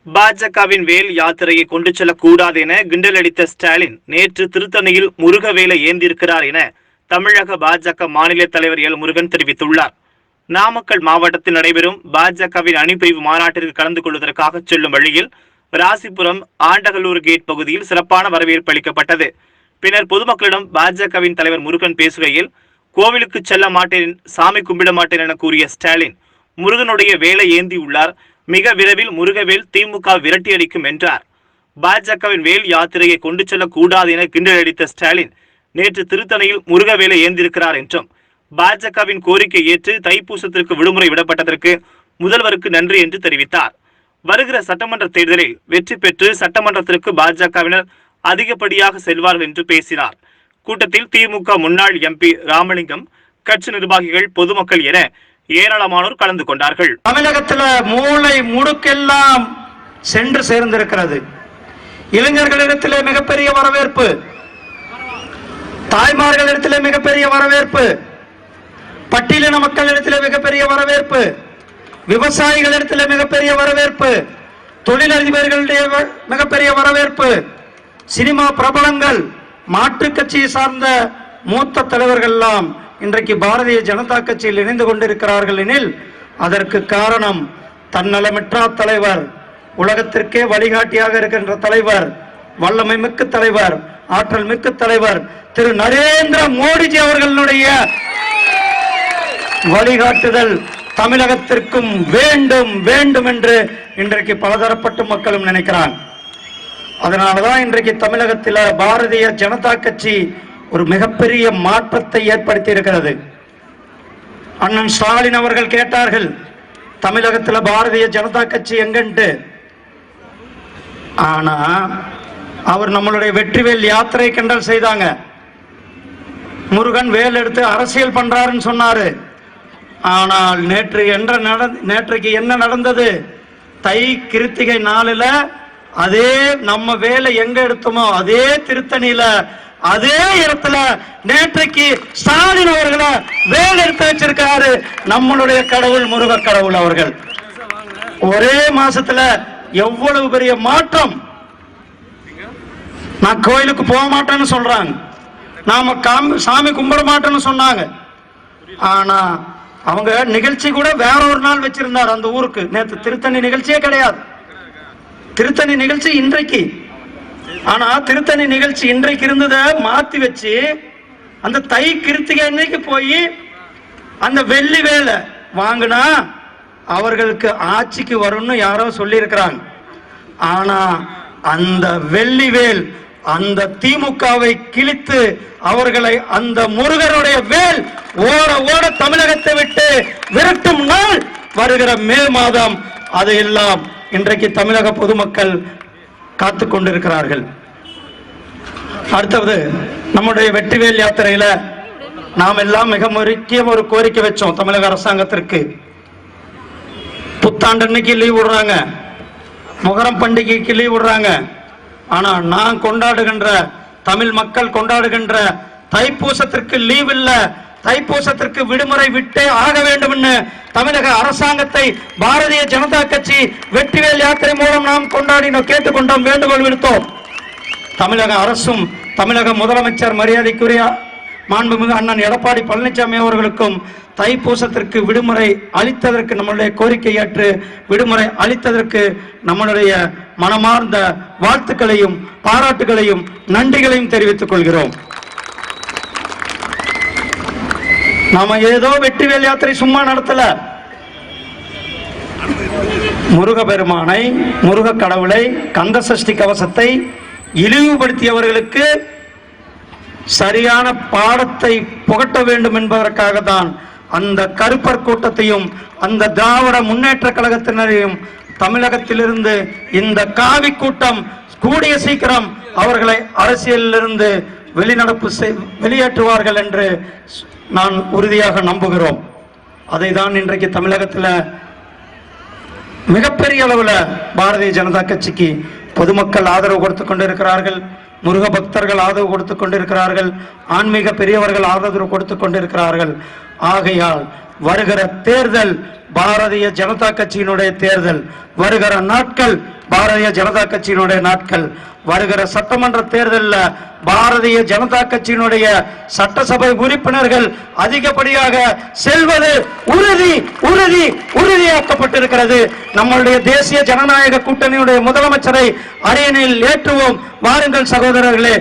பாஜகவின் வேல் யாத்திரையை கொண்டு செல்லக்கூடாது என கிண்டல் அடித்த ஸ்டாலின் நேற்று திருத்தணியில் முருக வேலை ஏந்திருக்கிறார் என தமிழக பாஜக மாநில தலைவர் எல் முருகன் தெரிவித்துள்ளார். நாமக்கல் மாவட்டத்தில் நடைபெறும் பாஜகவின் அணிப்பிரிவு மாநாட்டிற்கு கலந்து கொள்வதற்காக செல்லும் வழியில் ராசிபுரம் ஆண்டகலூர் கேட் பகுதியில் சிறப்பான வரவேற்பு அளிக்கப்பட்டது. பின்னர் பொதுமக்களிடம் பாஜகவின் தலைவர் முருகன் பேசுகையில், கோவிலுக்கு செல்ல மாட்டேன், சாமி கும்பிட மாட்டேன் என கூறிய ஸ்டாலின், முருகனுடைய வேலை ஏந்தி உள்ளார், மிக விரைவில் முருகவேல் திமுக விரட்டி அடிக்கும் என்றார். பாஜகவின் வேல் யாத்திரையை கொண்டு செல்லக்கூடாது என கிண்டல் அடித்த ஸ்டாலின் நேற்று திருத்தணியில் முருகவேலை ஏந்திருக்கிறார் என்றும், பாஜகவின் கோரிக்கை ஏற்று தைப்பூசத்திற்கு விடுமுறை விடப்பட்டதற்கு முதல்வருக்கு நன்றி என்று தெரிவித்தார். வருகிற சட்டமன்ற தேர்தலில் வெற்றி பெற்று சட்டமன்றத்திற்கு பாஜகவினர் அதிகப்படியாக செல்வார்கள் என்று பேசினார். கூட்டத்தில் திமுக முன்னாள் எம்பி ராமலிங்கம், கட்சி நிர்வாகிகள், பொதுமக்கள் என ஏராளமானோர் கலந்து கொண்டார்கள். தமிழகத்தில் மூளை முடுக்கெல்லாம் சென்று சேர்ந்திருக்கிறது. இளைஞர்களிடத்திலே மிகப்பெரிய வரவேற்பு, தாய்மார்களிடத்திலே மிகப்பெரிய வரவேற்பு, பட்டியலின மக்களிடத்திலே மிகப்பெரிய வரவேற்பு, விவசாயிகளிடத்திலே மிகப்பெரிய வரவேற்பு, தொழிலதிபர்களுடைய மிகப்பெரிய வரவேற்பு, சினிமா பிரபலங்கள், மாற்றுக் கட்சியை சார்ந்த மூத்த தலைவர்கள் எல்லாம் இன்றைக்கு பாரதிய ஜனதா கட்சியில் இணைந்து கொண்டிருக்கிறார்கள் எனில் அதற்கு காரணம் தன்னலமற்ற தலைவர், உலகத்திற்கே வழிகாட்டியாக இருக்கின்ற தலைவர், வல்லமை மிக்க தலைவர், ஆற்றல் மிக்க தலைவர் திரு நரேந்திர மோடிஜி அவர்களுடைய வழிகாட்டுதல் தமிழகத்திற்கும் வேண்டும் வேண்டும் என்று இன்றைக்கு பலதரப்பட்ட மக்களும் நினைக்கிறான். அதனாலதான் இன்றைக்கு தமிழகத்தில் பாரதிய ஜனதா கட்சி ஒரு மிகப்பெரிய மாற்றத்தை ஏற்படுத்தி இருக்கிறது. அண்ணன் ஸ்டாலின் அவர்கள் கேட்டார்கள், தமிழகத்தில் பாரதிய ஜனதா கட்சி எங்கன்ட்டு. ஆனா அவர் நம்மளுடைய வெற்றிவேல் யாத்திரை கிண்டல் செய்தாங்க. முருகன் வேல் எடுத்து அரசியல் பண்றாருன்னு சொன்னாரு. ஆனால் நேற்றைக்கு என்ன நடந்தது? தை கிருத்திகை நாளில் அதே நம்ம வேலை எங்க எடுத்தோமோ அதே திருத்தணியில அதே இடத்துல நேற்றைக்கு ஸ்டாலின் அவர்களை வேலை எடுத்து வச்சிருக்காரு நம்மளுடைய கடவுள் முருக கடவுள் அவர்கள். ஒரே மாசத்துல எவ்வளவு பெரிய மாற்றம்! நான் கோயிலுக்கு போக மாட்டேன்னு சொல்றாங்க, நாம சாமி கும்பிட மாட்டேன்னு சொன்னாங்க. ஆனா அவங்க நிகழ்ச்சி கூட வேற ஒரு நாள் வச்சிருந்தார் அந்த ஊருக்கு. நேற்று திருத்தணி நிகழ்ச்சியே கிடையாது. திருத்தணி நிகழ்ச்சி இன்றைக்கு. ஆனா திருத்தணி நிகழ்ச்சி இன்றைக்கு இருந்ததை மாத்தி வச்சு அந்த தை கிருத்திகை அன்னைக்கு போய் அந்த வெள்ளி வேலை வாங்கினா அவர்களுக்கு ஆட்சிக்கு வரும்னு யாரோ சொல்லி இருக்கிறாங்க. ஆனா அந்த வெள்ளி வேல் அந்த திமுகவை கிழித்து அவர்களை அந்த முருகனுடைய வேல் ஓட ஓட தமிழகத்தை விட்டு விரட்டும் நாள் வருகிற மே மாதம். அதையெல்லாம் இன்றைக்கு தமிழக பொதுமக்கள் காத்து கொண்டிருக்கிறார்கள். அடுத்தது நம்முடைய வெற்றிவேல் யாத்திரையில நாம் எல்லாம் மிக முக்கிய ஒரு கோரிக்கை வச்சோம் தமிழக அரசாங்கத்திற்கு. புத்தாண்டு அன்னைக்கு லீவ் விடுறாங்க, முகரம் பண்டிகைக்கு லீவ் விடுறாங்க. ஆனா நான் கொண்டாடுகின்ற தமிழ் மக்கள் கொண்டாடுகின்ற தைப்பூசத்திற்கு லீவ் இல்ல, தைப்பூசத்திற்கு விடுமுறை விட்டே ஆக வேண்டும் என்று தமிழக அரசாங்கத்தை பாரதிய ஜனதா கட்சி வெற்றிவேல் யாத்திரை மூலம் நாம் கொண்டாடினோம், கேட்டுக்கொண்டோம், வேண்டுகோள் விடுத்தோம். தமிழக அரசும் தமிழக முதலமைச்சர் மரியாதைக்குரிய மாண்புமிகு அண்ணன் எடப்பாடி பழனிசாமி அவர்களுக்கும் தைப்பூசத்திற்கு விடுமுறை அளித்ததற்கு, நம்மளுடைய கோரிக்கை ஏற்று விடுமுறை அளித்ததற்கு நம்மளுடைய மனமார்ந்த வாழ்த்துக்களையும் பாராட்டுகளையும் நன்றிகளையும் தெரிவித்துக் கொள்கிறோம். நாம ஏதோ வெற்றிவேல் யாத்திரை சும்மா நடத்தல. முருக பெருமானை, முருக கடவுளை, கந்த சஷ்டி கவசத்தை இழிவுபடுத்தியவர்களுக்கு சரியான பாடத்தை புகட்ட வேண்டும் என்பதற்காக தான் அந்த கருப்பர் கூட்டத்தையும் அந்த திராவிட முன்னேற்ற கழகத்தினரையும் தமிழகத்திலிருந்து இந்த காவி கூட்டம் கூடிய சீக்கிரம் அவர்களை அரசியலிலிருந்து வெளியேற்றுவார்கள் என்று நான் உறுதியாக நம்புகிறோம். அதை தான் இன்றைக்கு தமிழகத்தில் மிகப்பெரிய அளவில் பாரதிய ஜனதா கட்சிக்கு பொதுமக்கள் ஆதரவு கொடுத்து கொண்டிருக்கிறார்கள், முருக பக்தர்கள் ஆதரவு கொடுத்து கொண்டிருக்கிறார்கள், ஆன்மீக பெரியவர்கள் ஆதரவு கொடுத்து கொண்டிருக்கிறார்கள். ஆகையால் வருகிற தேர்தல் பாரதிய ஜனதா கட்சியினுடைய தேர்தல், வருகிற நாட்கள் பாரதிய ஜனதா கட்சியினுடைய நாட்கள். வருகிற சட்டமன்ற தேர்தலில் பாரதிய ஜனதா கட்சியினுடைய சட்டசபை உறுப்பினர்கள் அதிகப்படியாக செல்வது உறுதி உறுதி உறுதியாக்கப்பட்டிருக்கிறது. நம்மளுடைய தேசிய ஜனநாயக கூட்டணியுடைய முதலமைச்சரை அரியணையில் ஏற்றுவோம். வாருங்கள் சகோதரர்களே.